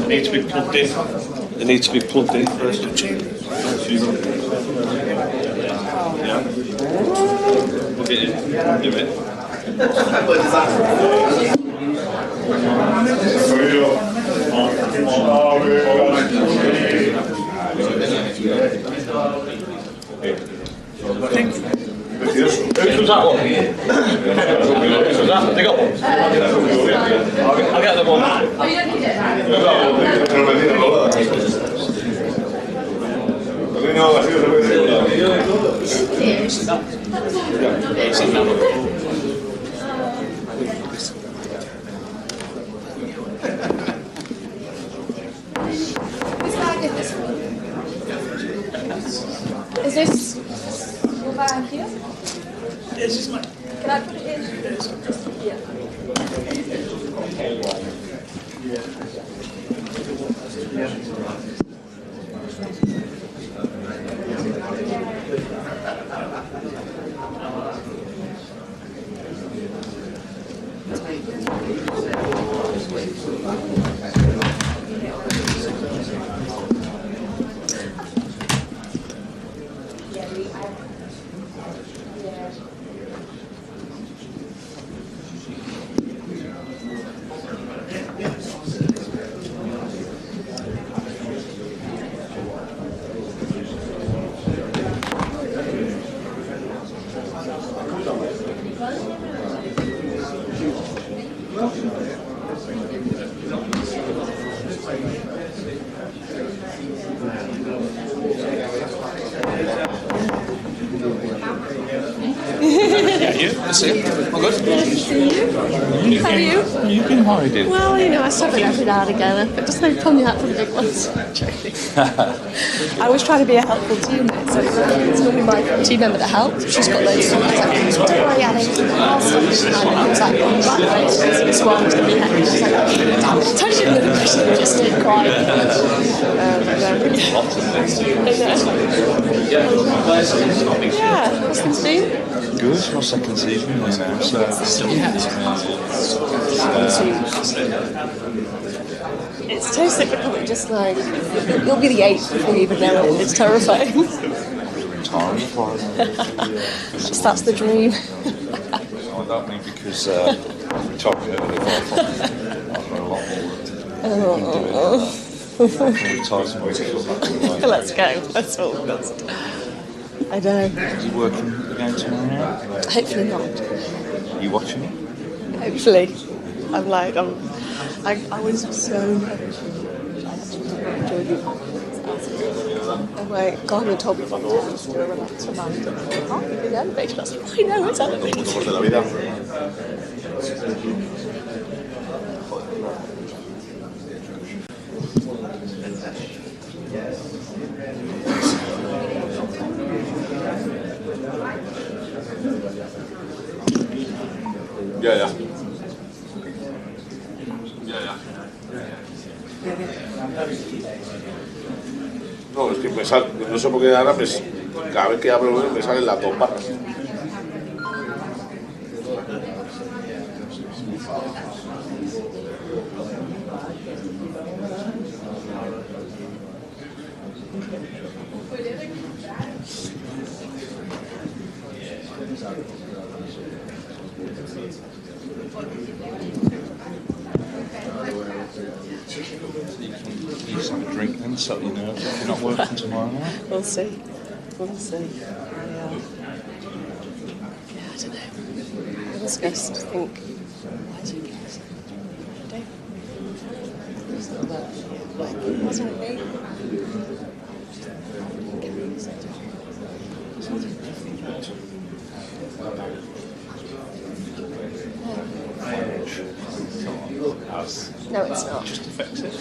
They need to be plugged in. They need to be plugged in first. Yeah. Plug it in. Do it. Who was that one? Who was that? They got one? I'll get the one. Oh, you don't need it? Is this your bag here? Yes, it's mine. Can I put it in? Yeah. See you. All good? Nice to see you. How are you? You've been hiding. Well, you know, I stop it every now and again, but just don't pull me out for the big ones. I always try to be a helpful teammate, so it's normally my team member that helps. She's got loads of things like, don't worry, Annie, I'll stop this time. And it's like, this one's going to be hectic. She's like, damn it. It's actually a little bit just stay quiet. Yeah, what's things been? Good. It's my second season now, so It's so sick because it just like you'll be the 8th before you even know it. It's terrifying. That's the dream. I don't mean because we're talking about it. I've got a lot more. Let's go. Let's all. I know. Are you working again tomorrow night? Hopefully not. Are you watching it? Hopefully. I was so I'm like, God, we told me if I'm just do a relax reminder. Oh, you've been elevated. I was like, I know, it's elevated. Ya. No, es que me sale, no sé por qué ahora cada vez que abro me salen las dos barras. Just have a drink then, so you know if you're not working tomorrow night. We'll see. We'll see. Yeah, I don't know. I was supposed to think, why do you get this? It's not that. Like, it wasn't me. No, it's not. It just affects it.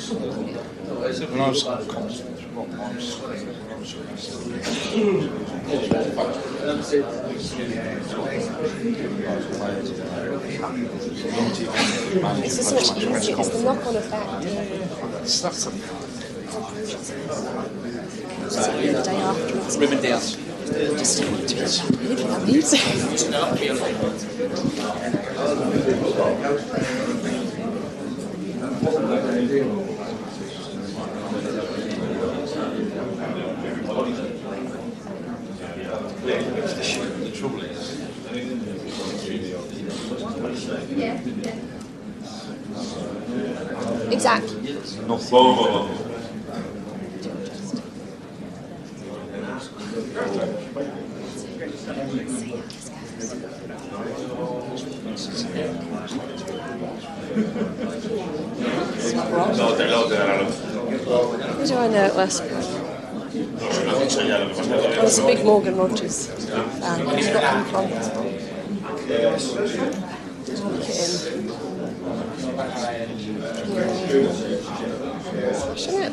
When I was constant, when I was It's just so much easier. It's the knock-on effect. The day afterwards. Ruben Diaz. Just don't want to be really that music. Zach. Who do I know at West Brom? I was a big Morgan Rogers fan. He's got him from West Brom. Look at him. Smashing it.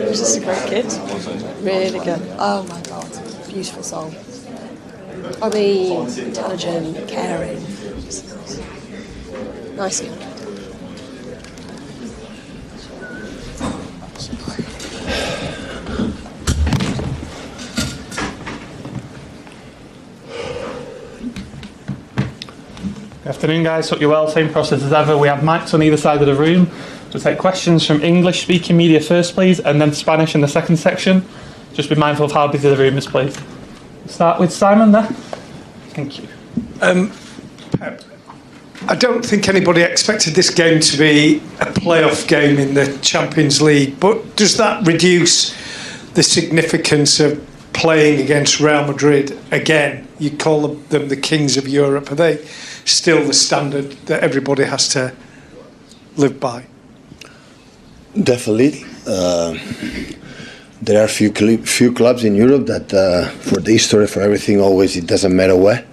He's just a great kid. Really good. Oh my god. Beautiful song. I mean, intelligent, caring. Nice young kid. Good afternoon, guys. Hope you're well. Same process as ever. We have mics on either side of the room. We'll take questions from English-speaking media first, please, and then Spanish in the second section. Just be mindful of how busy the room is, please. We'll start with Simon there. Thank you. Pep, I don't think anybody expected this game to be a playoff game in the Champions League, but does that reduce the significance of playing against Real Madrid again? You call them the kings of Europe. Are they still the standard that everybody has to live by? Definitely. There are few clubs in Europe that, for the history, for everything, always it doesn't matter where.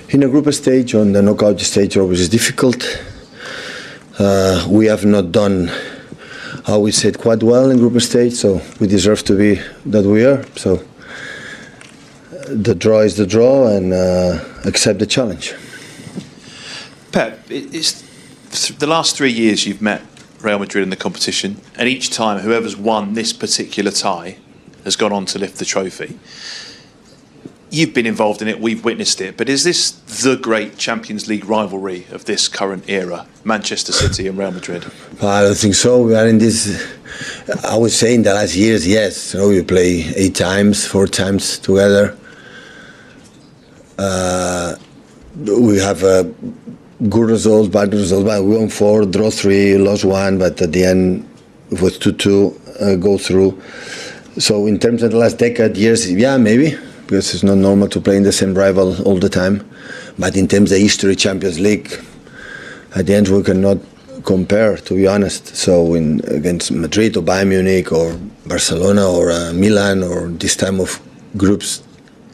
In a group stage, on the knockout stage, always is difficult. We have not done, how we said, quite well in group stage, so we deserve to be that we are. So the draw is the draw, and accept the challenge. Pep, it's the last 3 years you've met Real Madrid in the competition, and each time whoever's won this particular tie has gone on to lift the trophy. You've been involved in it, we've witnessed it, but is this the great Champions League rivalry of this current era, Manchester City and Real Madrid? I don't think so. We are in this, I would say in the last years, yes. So we play 4 times together. We have good results, bad results, but we won 4, draw 3, lost 1, but at the end it was 2-2, go through. So in terms of the last decade, years, yeah, maybe, because it's not normal to play in the same rival all the time. But in terms of history, Champions League, at the end we cannot compare, to be honest. So against Madrid or Bayern Munich or Barcelona or Milan or this time of groups,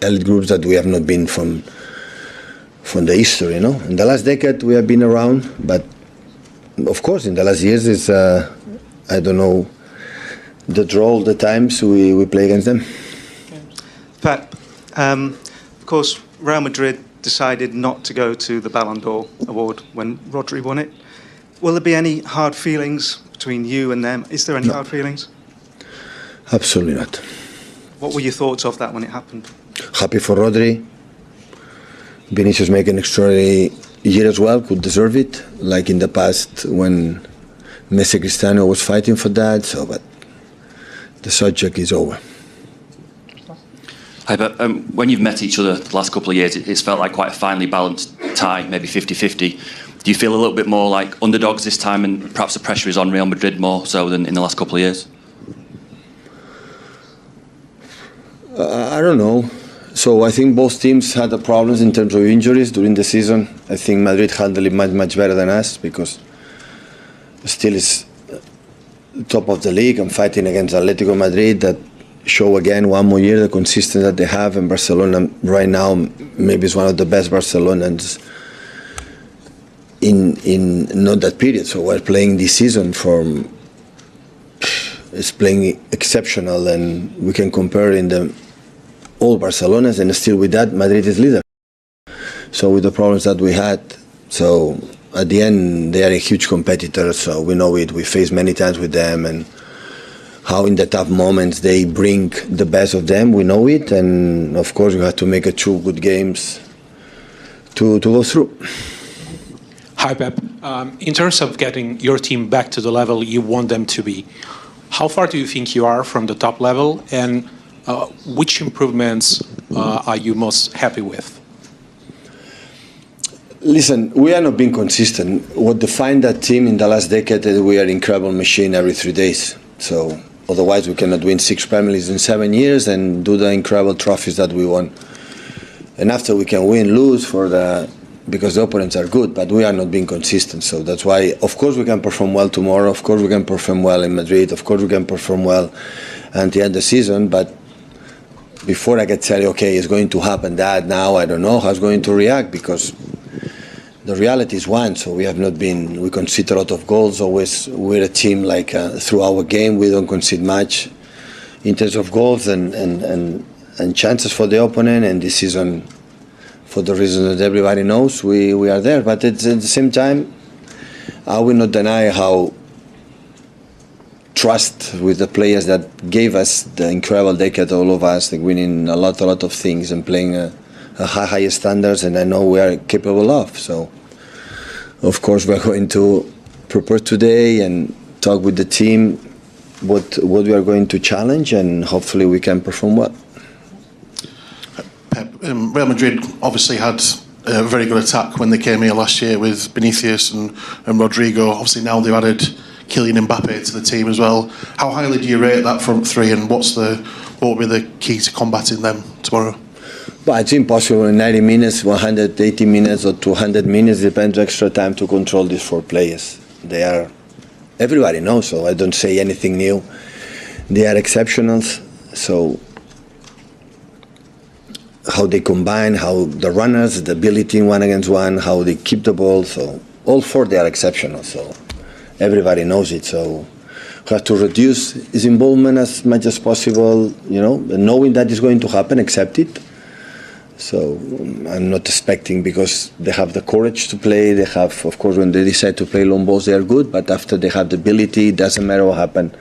elite groups that we have not been from the history, you know. In the last decade we have been around, but of course in the last years it's, I don't know, the draw all the times we play against them. Pat, of course, Real Madrid decided not to go to the Ballon d'Or award when Rodri won it. Will there be any hard feelings between you and them? Is there any hard feelings? Absolutely not. What were your thoughts of that when it happened? Happy for Rodri. Vinicius make an extraordinary year as well, could deserve it, like in the past when Messi Cristiano was fighting for that, so, but the subject is over. Hi, but when you've met each other the last couple of years, it's felt like quite a finely balanced tie, maybe 50-50. Do you feel a little bit more like underdogs this time, and perhaps the pressure is on Real Madrid more so than in the last couple of years? I don't know. So I think both teams had the problems in terms of injuries during the season. I think Madrid handled it much better than us because still is top of the league and fighting against Atletico Madrid that show again one more year the consistency that they have. And Barcelona right now maybe is one of the best Barcelonans in not that period. So we're playing this season it's playing exceptional, and we can compare in the all Barcelonas, and still with that Madrid is leader. So with the problems that we had, so at the end they are a huge competitor, so we know it. We faced many times with them, and how in the tough moments they bring the best of them, we know it, and of course you have to make 2 good games to go through. Hi Pep, in terms of getting your team back to the level you want them to be, how far do you think you are from the top level, and which improvements are you most happy with? Listen, we are not being consistent. What defined that team in the last decade is we are an incredible machine every 3 days. So otherwise we cannot win 6 Premier Leagues in 7 years and do the incredible trophies that we won. And after we can win, lose because the opponents are good, but we are not being consistent. So that's why, of course, we can perform well tomorrow. Of course, we can perform well in Madrid. Of course, we can perform well at the end of the season. But before I can tell you, okay, it's going to happen that now, I don't know how it's going to react, because the reality is one. So we concede a lot of goals. Always, we're a team like through our game, we don't concede much in terms of goals and chances for the opponent. And this season, for the reason that everybody knows, we are there. But at the same time, I will not deny how trust with the players that gave us the incredible decade, all of us, like winning a lot of things and playing a higher standards, and I know we are capable of. So, of course, we're going to prepare today and talk with the team what we are going to challenge, and hopefully we can perform well. Pep, Real Madrid obviously had a very good attack when they came here last year with Vinicius and Rodrigo. Obviously now they've added Kylian Mbappe to the team as well. How highly do you rate that front three, and what will be the key to combating them tomorrow? But it's impossible in 90 minutes, 180 minutes or 200 minutes, depends extra time to control these 4 players. Everybody knows, so I don't say anything new. They are exceptional, so how they combine, how the runners, the ability in 1 against 1, how they keep the ball, so all 4 they are exceptional, so everybody knows it. So we have to reduce his involvement as much as possible, knowing that is going to happen, accept it. So I'm not expecting, because they have the courage to play. They have, of course, when they decide to play long balls, they are good. But after they have the ability, it doesn't matter what happens,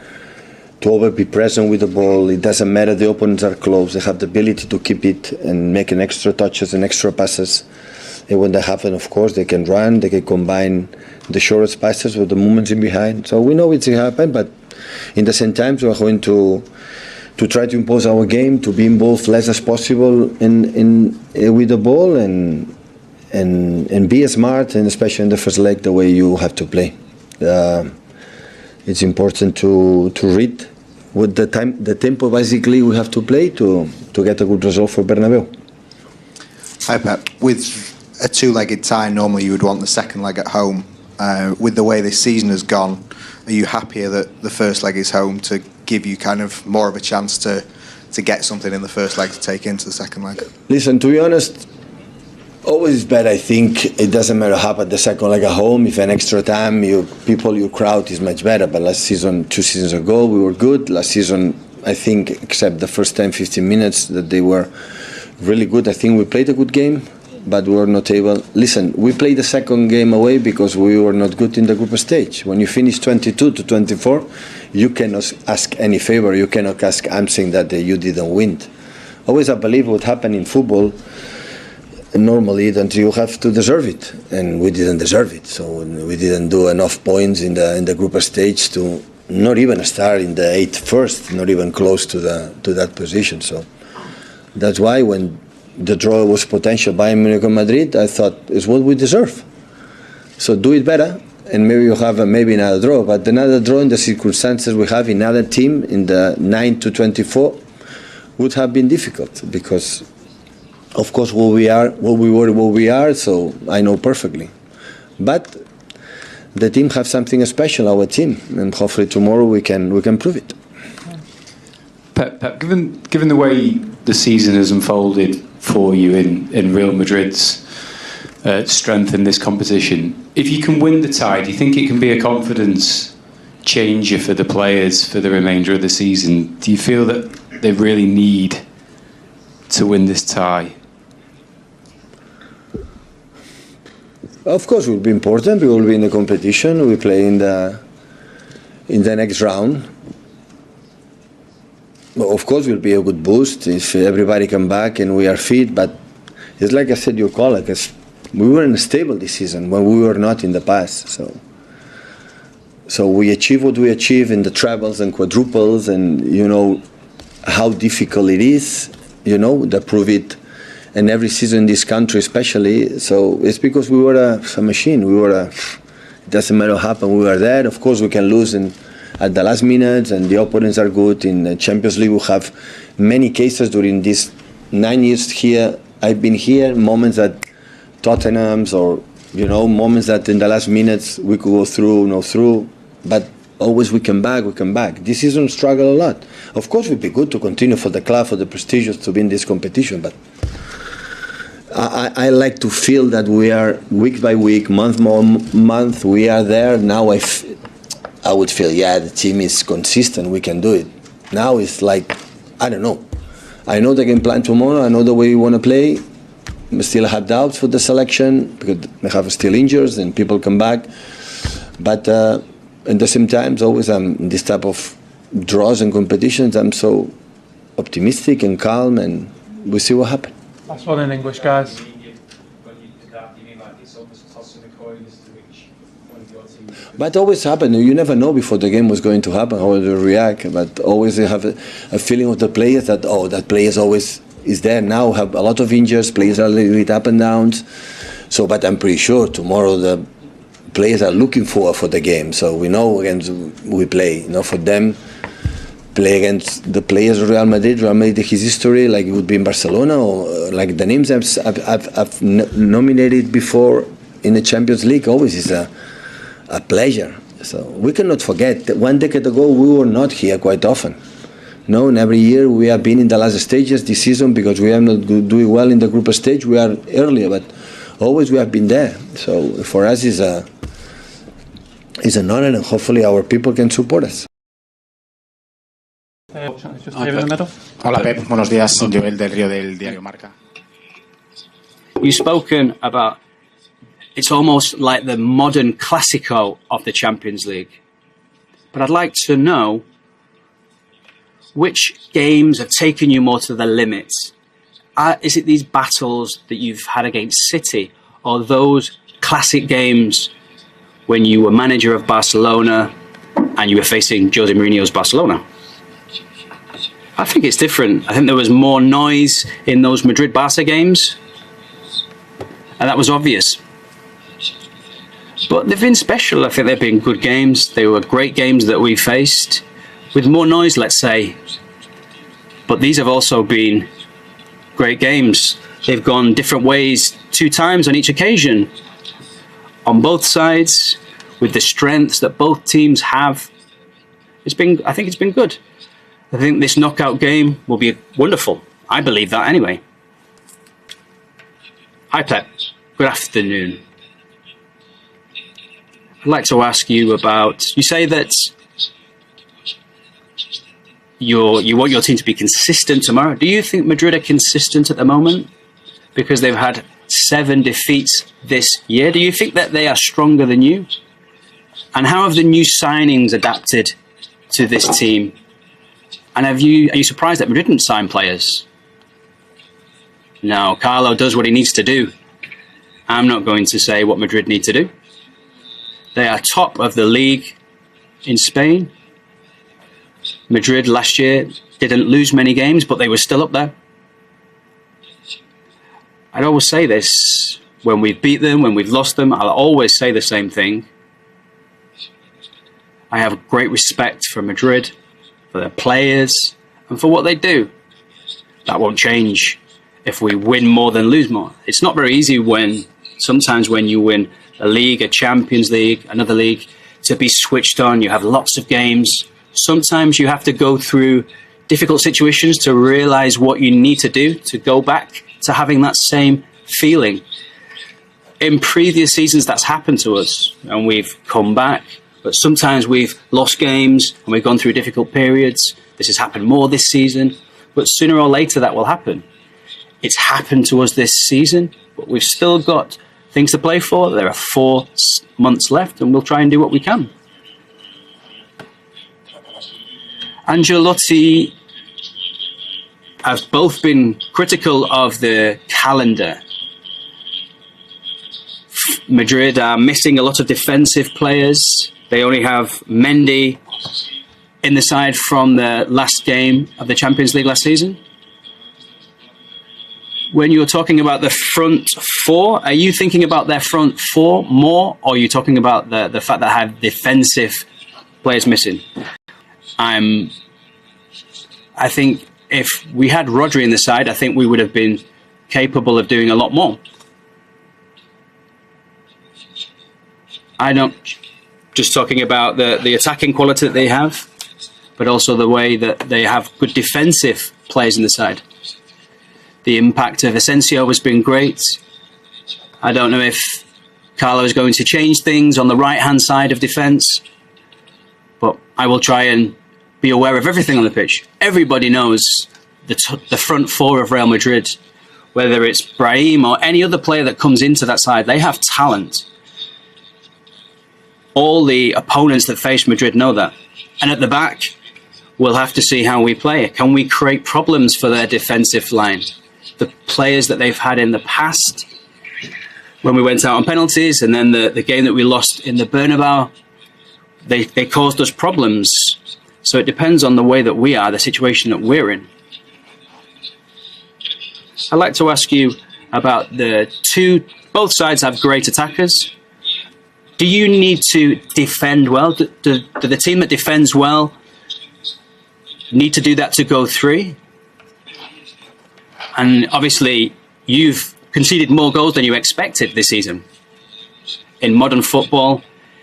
to always be present with the ball. It doesn't matter the opponents are close. They have the ability to keep it and make an extra touches and extra passes. And when that happens, of course, they can run. They can combine the shortest passes with the movements in behind. So we know it's going to happen, but in the same time, we are going to try to impose our game, to be involved less as possible with the ball, and be smart, and especially in the first leg, the way you have to play. It's important to read what the tempo basically we have to play to get a good result for Bernabeu. Hi Pep. With a 2-legged tie, normally you would want the second leg at home. With the way this season has gone, are you happier that the first leg is home to give you kind of more of a chance to get something in the first leg to take into the second leg? Listen, to be honest, always bad. I think it doesn't matter how at the second leg at home. If an extra time, your crowd is much better. But last season, 2 seasons ago, we were good. Last season, I think, except the first 10-15 minutes, that they were really good. I think we played a good game, but we were not able. Listen, we played the second game away because we were not good in the group stage. When you finish 22-24, you cannot ask any favor. You cannot ask something that you didn't win. Always, I believe what happened in football, normally that you have to deserve it, and we didn't deserve it. So we didn't do enough points in the group stage to not even start in the 8th first, not even close to that position. So that's why when the draw was potential Bayern Munich and Madrid, I thought it's what we deserve. So do it better, and maybe you have maybe another draw. But another draw in the circumstances we have in other team in the 9-24 would have been difficult, because of course what we are, so I know perfectly. But the team have something special, our team, and hopefully tomorrow we can prove it. Pep, given the way the season has unfolded for you in Real Madrid's strength in this competition, if you can win the tie, do you think it can be a confidence changer for the players for the remainder of the season? Do you feel that they really need to win this tie? Of course, it will be important. We will be in the competition. We play in the next round. Well, of course, it will be a good boost if everybody come back and we are fit. But it's like I said, you call it. We were unstable this season when we were not in the past. So we achieve what we achieve in the trebles and quadruples, and you know how difficult it is. you know, that prove it. And every season in this country, especially, so it's because we were a machine. It doesn't matter what happened. We were there. Of course, we can lose at the last minutes, and the opponents are good. In the Champions League, we have many cases during these 9 years here. I've been here, moments that Tottenham's or, you know, moments that in the last minutes we could go through, no through, but always we come back. This season struggle a lot. Of course, it would be good to continue for the club, for the prestigious to win this competition, but I like to feel that we are week by week, month by month, we are there. Now I would feel, yeah, the team is consistent, we can do it. Now it's like, I don't know. I know the game plan tomorrow, I know the way we want to play. We still have doubts for the selection because they have still injuries and people come back. But at the same time, always in this type of draws and competitions, I'm so optimistic and calm, and we'll see what happens. Last one in English, guys. But always happen. You never know before the game was going to happen how they react. But always you have a feeling of the players that that players always is there. Now have a lot of injuries. Players are a little bit up and downs. So, but I'm pretty sure tomorrow the players are looking for the game. So we know against we play. You know, for them. Play against the players of Real Madrid. Real Madrid, his history, like it would be in Barcelona, or like the names I've nominated before in the Champions League. Always is a pleasure. So we cannot forget that 1 decade ago we were not here quite often. No, and every year we have been in the last stages this season because we are not doing well in the group stage. We are earlier, but always we have been there. So for us is an honor, and hopefully our people can support us. Just here in the middle. Hola Pep, buenos días, Joel del Río del diario Marca. You've spoken about it's almost like the modern Classico of the Champions League. But I'd like to know which games have taken you more to the limits. Is it these battles that you've had against City, or those classic games when you were manager of Barcelona and you were facing Jose Mourinho's Barcelona? I think it's different. I think there was more noise in those Madrid-Barca games, and that was obvious. But they've been special. I think they've been good games. They were great games that we faced, with more noise, let's say. But these have also been great games. They've gone different ways 2 times on each occasion, on both sides, with the strengths that both teams have. I think it's been good. I think this knockout game will be wonderful. I believe that anyway. Hi Pep, good afternoon. I'd like to ask you about, you say that you want your team to be consistent tomorrow. Do you think Madrid are consistent at the moment? Because they've had 7 defeats this year. Do you think that they are stronger than you? And how have the new signings adapted to this team? And are you surprised that Madrid didn't sign players? No, Carlo does what he needs to do. I'm not going to say what Madrid need to do. They are top of the league in Spain. Madrid last year didn't lose many games, but they were still up there. I'd always say this, when we've beat them, when we've lost them, I'll always say the same thing. I have great respect for Madrid, for their players, and for what they do. That won't change if we win more than lose more. It's not very easy sometimes when you win a league, a Champions League, another league, to be switched on. You have lots of games. Sometimes you have to go through difficult situations to realize what you need to do to go back to having that same feeling. In previous seasons, that's happened to us, and we've come back. But sometimes we've lost games and we've gone through difficult periods. This has happened more this season, but sooner or later that will happen. It's happened to us this season, but we've still got things to play for. There are 4 months left, and we'll try and do what we can. Ancelotti have both been critical of the calendar. Madrid are missing a lot of defensive players. They only have Mendy in the side from the last game of the Champions League last season. when you're talking about the front four, are you thinking about their front four more, or are you talking about the fact that I have defensive players missing? I think if we had Rodri in the side, I think we would have been capable of doing a lot more. I don't just talking about the attacking quality that they have, but also the way that they have good defensive players in the side. The impact of Asensio has been great. I don't know if Carlo is going to change things on the right-hand side of defence, but I will try and be aware of everything on the pitch. Everybody knows the front four of Real Madrid, whether it's Brahim or any other player that comes into that side, they have talent. All the opponents that face Madrid know that. And at the back, we'll have to see how we play. Can we create problems for their defensive line? The players that they've had in the past, when we went out on penalties, and then the game that we lost in the Bernabeu, they caused us problems. So it depends on the way that we are, the situation that we're in. I'd like to ask you about both sides have great attackers. Do you need to defend well? Do the team that defends well need to do that to go through? And obviously, you've conceded more goals than you expected this season. In modern football,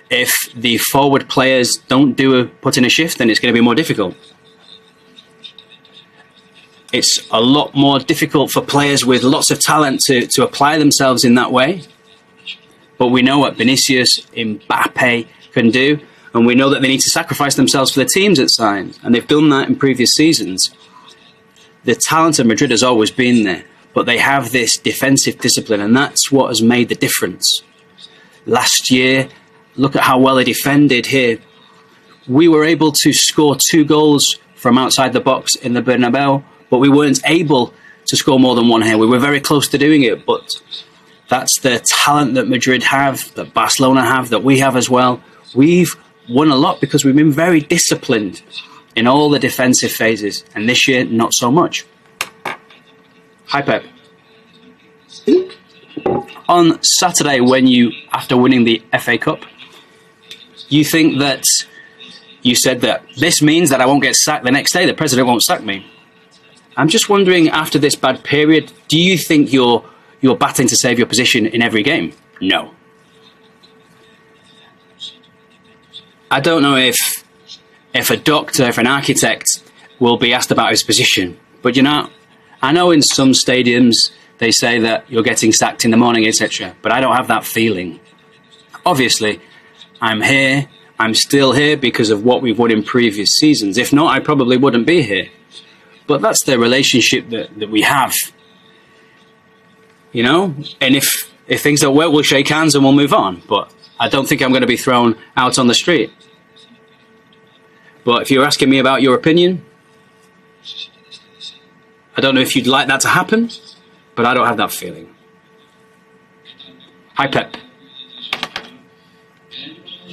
if the forward players don't put in a shift, then it's going to be more difficult. It's a lot more difficult for players with lots of talent to apply themselves in that way. But we know what Vinicius, Mbappe can do, and we know that they need to sacrifice themselves for the teams at side, and they've done that in previous seasons. The talent of Madrid has always been there, but they have this defensive discipline, and that's what has made the difference. Last year, look at how well they defended here. We were able to score 2 goals from outside the box in the Bernabeu, but we weren't able to score more than 1 here. We were very close to doing it, but that's the talent that Madrid have, that Barcelona have, that we have as well. We've won a lot because we've been very disciplined in all the defensive phases, and this year, not so much. Hi, Pep. On Saturday, after winning the FA Cup, you said that this means that I won't get sacked the next day, the president won't sack me. I'm just wondering, after this bad period, do you think you're battling to save your position in every game? No. I don't know if a doctor, if an architect will be asked about his position. But I know in some stadiums they say that you're getting sacked in the morning, etc. But I don't have that feeling. Obviously, I'm here. I'm still here because of what we've won in previous seasons. If not, I probably wouldn't be here. But that's the relationship that we have. And if things don't work, we'll shake hands and we'll move on. But I don't think I'm going to be thrown out on the street. But if you're asking me about your opinion, I don't know if you'd like that to happen, but I don't have that feeling. Hi, Pep.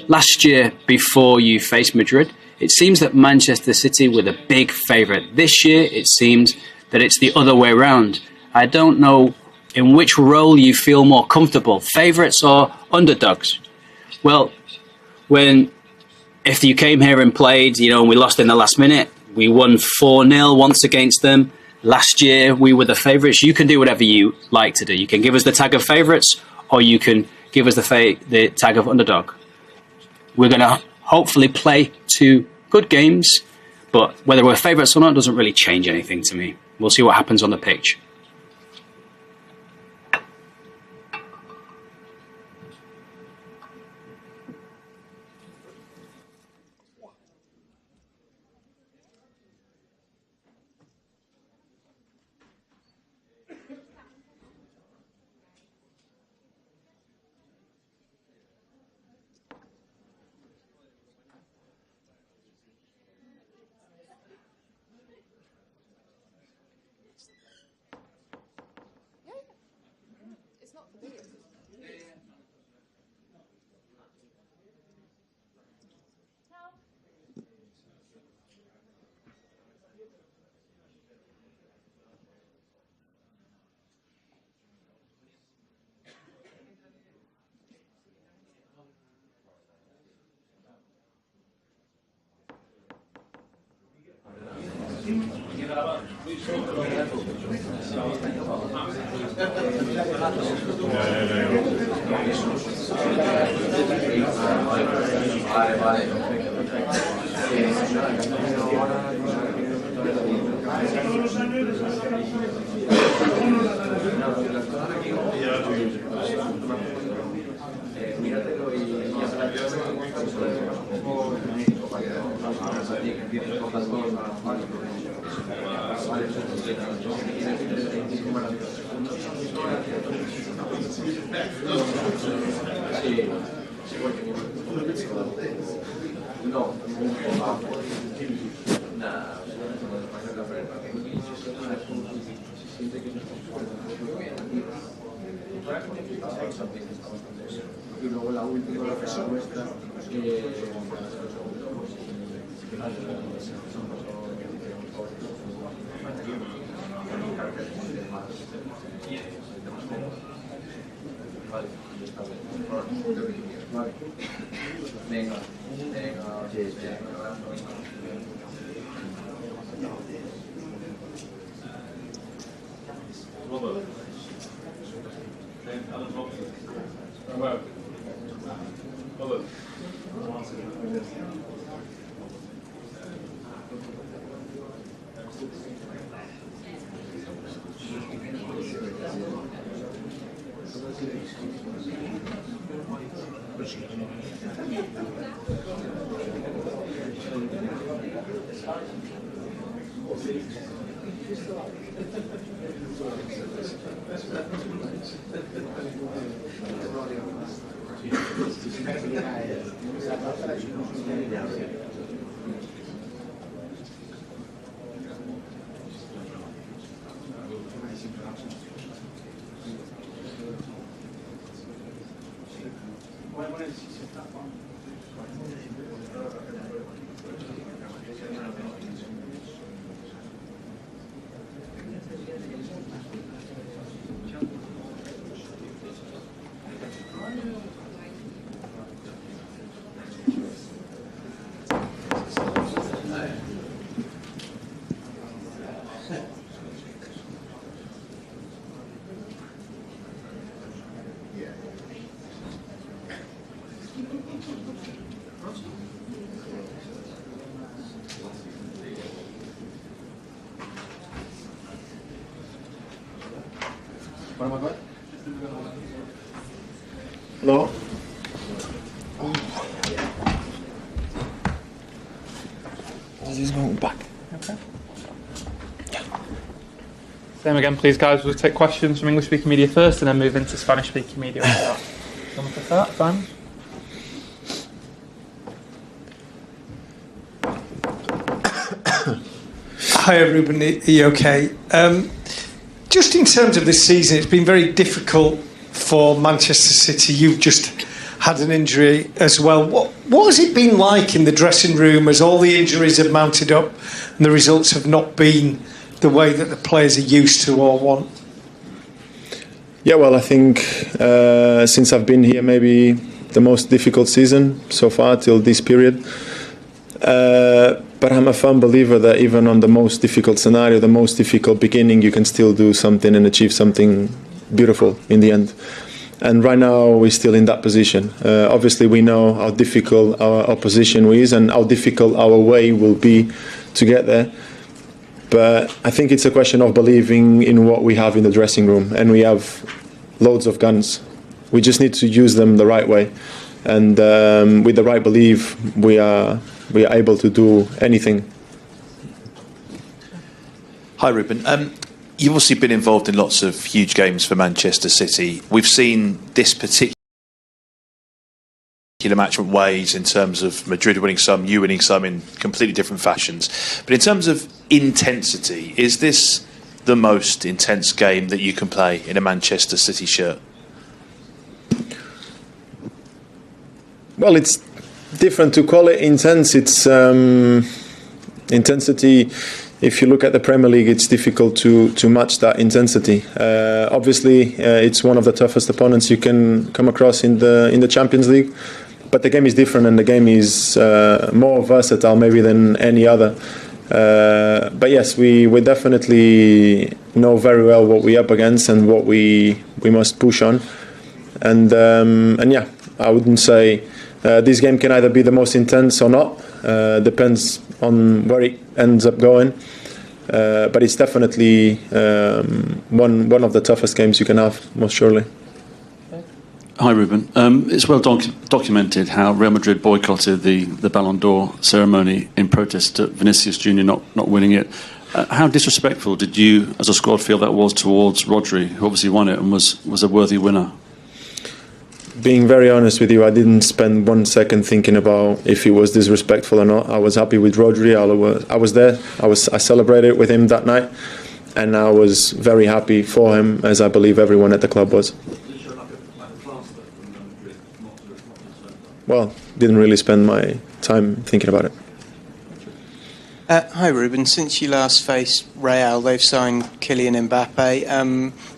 Last year, before you faced Madrid, it seems that Manchester City were the big favourite. This year, it seems that it's the other way around. I don't know in which role you feel more comfortable, favourites or underdogs. Well, if you came here and played, and we lost in the last minute, we won 4-0 once against them. Last year, we were the favourites. You can do whatever you like to do. You can give us the tag of favourites, or you can give us the tag of underdog. We're going to hopefully play 2 good games, but whether we're favourites or not doesn't really change anything to me. We'll see what happens on the pitch. Y luego la última nuestra venga, No. This is going back. Okay. Same again, please, guys. We'll take questions from English-speaking media first, and then move into Spanish-speaking media after that. Someone to start, Simon? Hi, Ruben. Are you okay? Just in terms of this season, it's been very difficult for Manchester City. You've just had an injury as well. What has it been like in the dressing room as all the injuries have mounted up and the results have not been the way that the players are used to or want? Yeah, well, I think since I've been here, maybe the most difficult season so far till this period. But I'm a firm believer that even on the most difficult scenario, the most difficult beginning, you can still do something and achieve something beautiful in the end. And right now we're still in that position. Obviously we know how difficult our opposition is and how difficult our way will be to get there. But I think it's a question of believing in what we have in the dressing room, and we have loads of guns. We just need to use them the right way, and with the right belief, we are able to do anything. Hi, Ruben. You've obviously been involved in lots of huge games for Manchester City. We've seen this particular match in ways in terms of Madrid winning some, you winning some in completely different fashions. But in terms of intensity, is this the most intense game that you can play in a Manchester City shirt? Well, it's different to call it intense. It's intensity. If you look at the Premier League, it's difficult to match that intensity. Obviously, it's one of the toughest opponents you can come across in the Champions League. But the game is different, and the game is more versatile maybe than any other. But yes, we definitely know very well what we're up against and what we must push on. And yeah, I wouldn't say this game can either be the most intense or not. Depends on where it ends up going. But it's definitely one of the toughest games you can have, most surely. Hi, Ruben. It's well documented how Real Madrid boycotted the Ballon d'Or ceremony in protest at Vinicius Jr. not winning it. How disrespectful did you, as a squad, feel that was towards Rodri, who obviously won it and was a worthy winner? Being very honest with you, I didn't spend 1 second thinking about if he was disrespectful or not. I was happy with Rodri. I was there. I celebrated with him that night, and I was very happy for him, as I believe everyone at the club was. Well, didn't really spend my time thinking about it. Hi, Ruben. Since you last faced Real, they've signed Kylian Mbappe.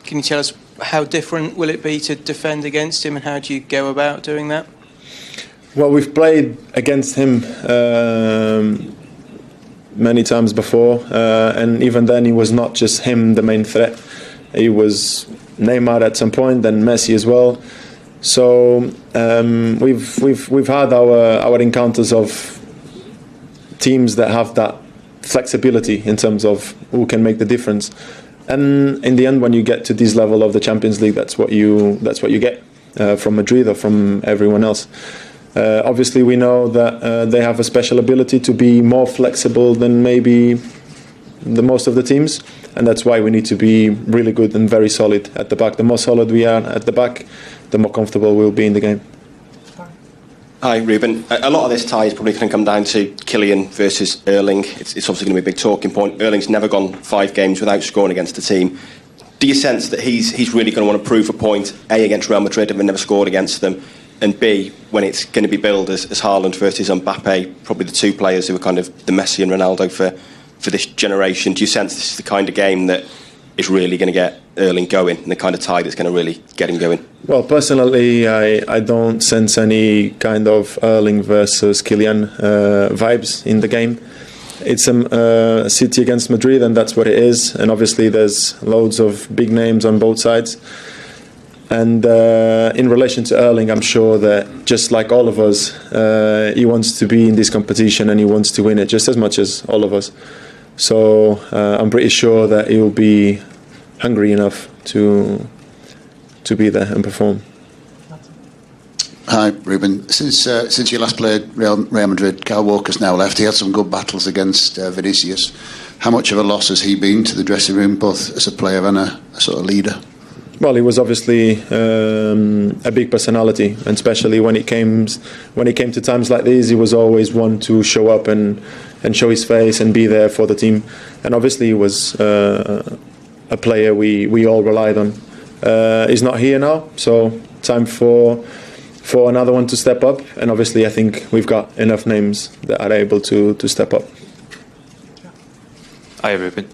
Can you tell us how different will it be to defend against him, and how do you go about doing that? Well, we've played against him many times before, and even then he was not just him the main threat. He was Neymar at some point, then Messi as well. So we've had our encounters of teams that have that flexibility in terms of who can make the difference. And in the end, when you get to this level of the Champions League, that's what you get from Madrid or from everyone else. Obviously, we know that they have a special ability to be more flexible than maybe the most of the teams, and that's why we need to be really good and very solid at the back. The more solid we are at the back, the more comfortable we'll be in the game. Hi, Ruben. A lot of this tie is probably going to come down to Kylian versus Erling. It's obviously going to be a big talking point. Erling's never gone 5 games without scoring against the team. Do you sense that he's really going to want to prove a point, A, against Real Madrid, having never scored against them, and B, when it's going to be billed as Haaland versus Mbappe, probably the two players who are kind of the Messi and Ronaldo for this generation? Do you sense this is the kind of game that is really going to get Erling going, and the kind of tie that's going to really get him going? Well, personally, I don't sense any kind of Erling versus Kylian vibes in the game. It's a City against Madrid, and that's what it is. And obviously there's loads of big names on both sides. And in relation to Erling, I'm sure that just like all of us, he wants to be in this competition and he wants to win it just as much as all of us. So I'm pretty sure that he'll be hungry enough to be there and perform. Hi, Ruben. Since you last played Real Madrid, Kyle Walker's now left. He had some good battles against Vinicius. How much of a loss has he been to the dressing room, both as a player and a sort of leader? Well, he was obviously a big personality, and especially when it came to times like these, he was always one to show up and show his face and be there for the team. And obviously, he was a player we all relied on. He's not here now, so time for another one to step up. And obviously, I think we've got enough names that are able to step up. Hi, Ruben.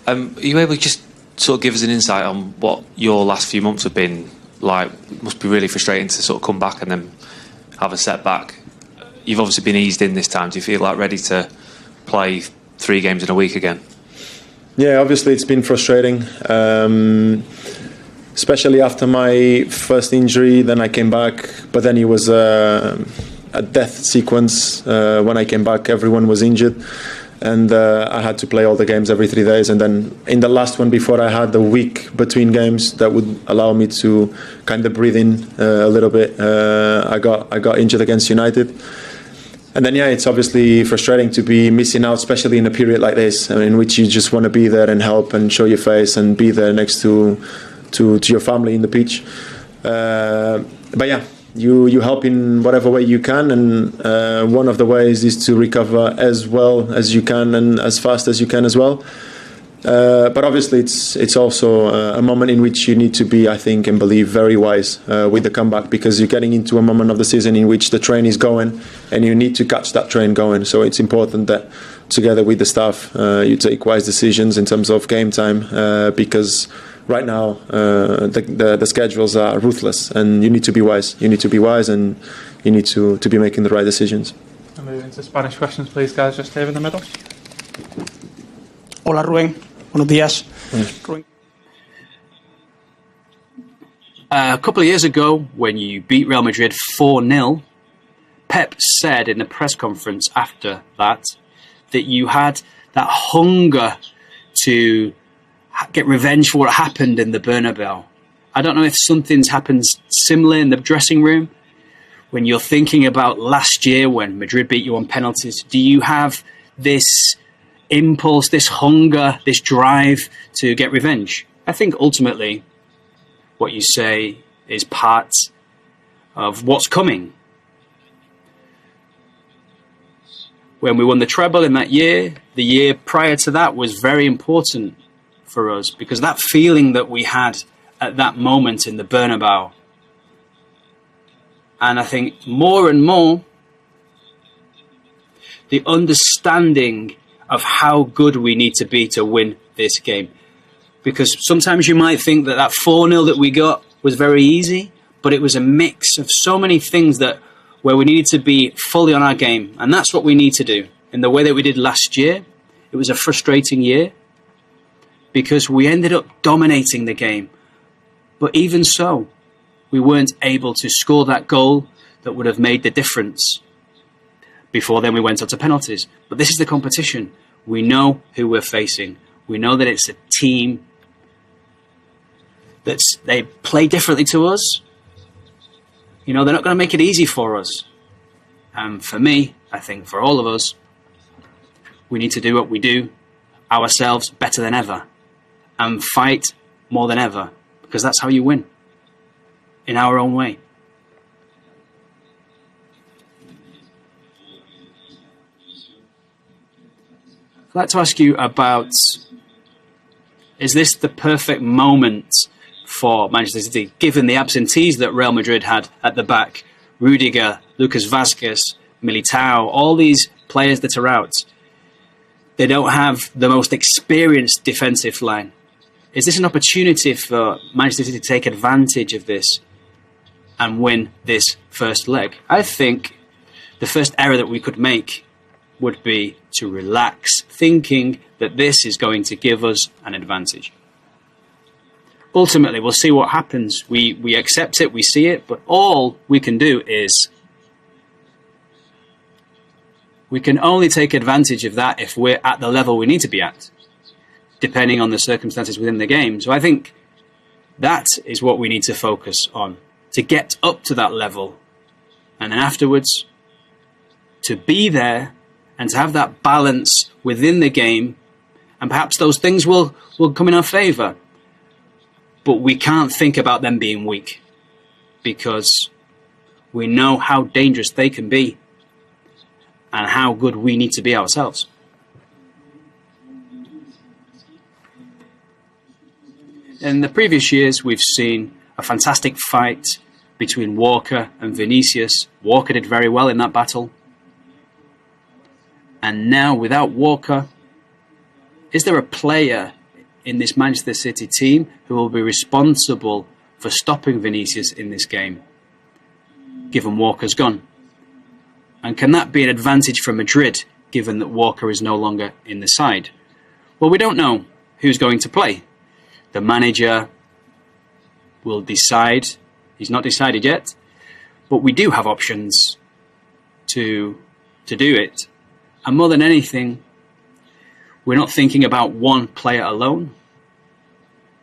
Are you able to just sort of give us an insight on what your last few months have been like? It must be really frustrating to sort of come back and then have a setback. You've obviously been eased in this time. Do you feel like ready to play 3 games in a week again? Yeah, obviously it's been frustrating, especially after my first injury. Then I came back, but then it was a death sequence. When I came back, everyone was injured, and I had to play all the games every 3 days. And then in the last one, before I had the week between games that would allow me to kind of breathe in a little bit, I got injured against United. And then, yeah, it's obviously frustrating to be missing out, especially in a period like this, in which you just want to be there and help and show your face and be there next to your family in the pitch. But yeah, you help in whatever way you can, and one of the ways is to recover as well as you can and as fast as you can as well. But obviously, it's also a moment in which you need to be, I think, and believe very wise with the comeback, because you're getting into a moment of the season in which the train is going, and you need to catch that train going. So it's important that together with the staff, you take wise decisions in terms of game time, because right now the schedules are ruthless, and you need to be wise. You need to be wise, and you need to be making the right decisions. Moving to Spanish questions, please, guys. Just here in the middle. Hola Rubén, buenos días. Rubén. A couple of years ago, when you beat Real Madrid 4-0, Pep said in the press conference after that you had that hunger to get revenge for what happened in the Bernabeu. I don't know if something's happened similar in the dressing room. When you're thinking about last year when Madrid beat you on penalties, do you have this impulse, this hunger, this drive to get revenge? I think ultimately what you say is part of what's coming. When we won the treble in that year, the year prior to that was very important for us because that feeling that we had at that moment in the Bernabeu. And I think more and more, the understanding of how good we need to be to win this game. Because sometimes you might think that 4-0 that we got was very easy, but it was a mix of so many things where we needed to be fully on our game. And that's what we need to do. In the way that we did last year, it was a frustrating year because we ended up dominating the game. But even so, we weren't able to score that goal that would have made the difference. Before then, we went on to penalties. But this is the competition. We know who we're facing. We know that it's a team they play differently to us. You know, they're not going to make it easy for us. And for me, I think for all of us, we need to do what we do ourselves better than ever and fight more than ever because that's how you win in our own way. I'd like to ask you about, is this the perfect moment for Manchester City, given the absentees that Real Madrid had at the back? Rudiger, Lucas Vazquez, Militao, all these players that are out. They don't have the most experienced defensive line. Is this an opportunity for Manchester City to take advantage of this and win this first leg? I think the first error that we could make would be to relax, thinking that this is going to give us an advantage. Ultimately, we'll see what happens. We accept it, we see it, but all we can do is we can only take advantage of that if we're at the level we need to be at, depending on the circumstances within the game. So I think that is what we need to focus on, to get up to that level. And then afterwards, to be there and to have that balance within the game. And perhaps those things will come in our favour. But we can't think about them being weak because we know how dangerous they can be and how good we need to be ourselves. In the previous years, we've seen a fantastic fight between Walker and Vinicius. Walker did very well in that battle. And now, without Walker, is there a player in this Manchester City team who will be responsible for stopping Vinicius in this game, given Walker's gone? And can that be an advantage for Madrid, given that Walker is no longer in the side? Well, we don't know who's going to play. The manager will decide. He's not decided yet, but we do have options to do it. And more than anything, we're not thinking about one player alone,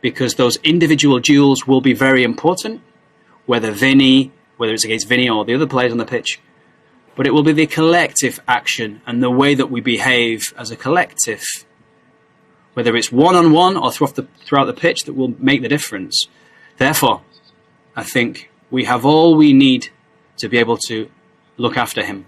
because those individual duels will be very important, whether it's against Vinny or the other players on the pitch. But it will be the collective action and the way that we behave as a collective, whether it's one-on-one or throughout the pitch, that will make the difference. Therefore, I think we have all we need to be able to look after him.